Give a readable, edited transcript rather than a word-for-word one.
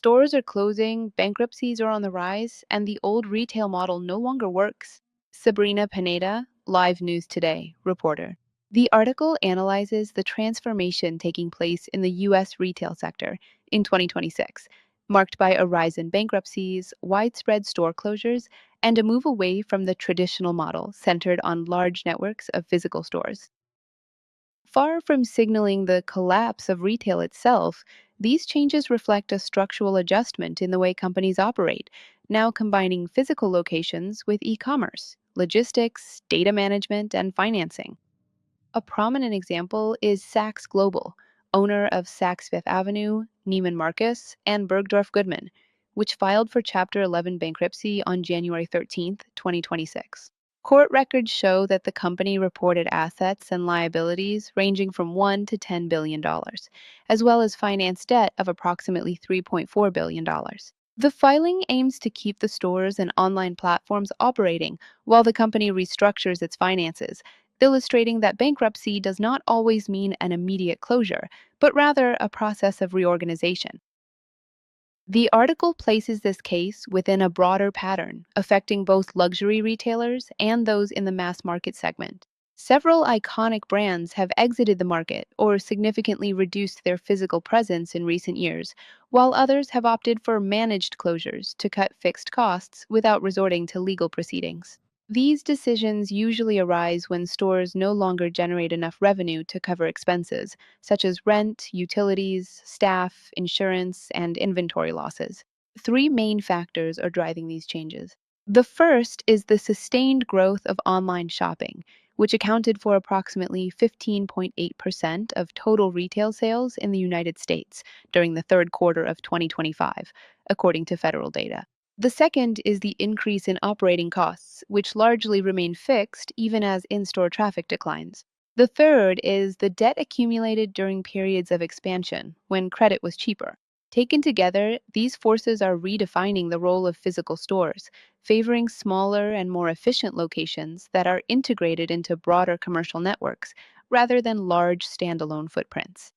Stores are closing, bankruptcies are on the rise, and the old retail model no longer works. Sabrina Pineda, Live News Today, reporter. The article analyzes the transformation taking place in the U.S. retail sector in 2026, marked by a rise in bankruptcies, widespread store closures, and a move away from the traditional model centered on large networks of physical stores. Far from signaling the collapse of retail itself, these changes reflect a structural adjustment in the way companies operate, now combining physical locations with e commerce, logistics, data management, and financing. A prominent example is Saks Global, owner of Saks Fifth Avenue, Neiman Marcus, and Bergdorf Goodman, which filed for Chapter 11 bankruptcy on January 13th, 2026. Court records show that the company reported assets and liabilities ranging from $1 to $10 billion, dollars, as well as finance debt of approximately $3.4 billion. Dollars. The filing aims to keep the stores and online platforms operating while the company restructures its finances, illustrating that bankruptcy does not always mean an immediate closure, but rather a process of reorganization. The article places this case within a broader pattern affecting both luxury retailers and those in the mass market segment. Several iconic brands have exited the market or significantly reduced their physical presence in recent years, while others have opted for managed closures to cut fixed costs without resorting to legal proceedings. These decisions usually arise when stores no longer generate enough revenue to cover expenses, such as rent, utilities, staff, insurance, and inventory losses. Three main factors are driving these changes. The first is the sustained growth of online shopping, which accounted for approximately 15.8% of total retail sales in the United States during the third quarter of 2025, according to federal data. The second is the increase in operating costs, which largely remain fixed even as in store traffic declines. The third is the debt accumulated during periods of expansion, when credit was cheaper. Taken together, these forces are redefining the role of physical stores, favoring smaller and more efficient locations that are integrated into broader commercial networks rather than large standalone footprints.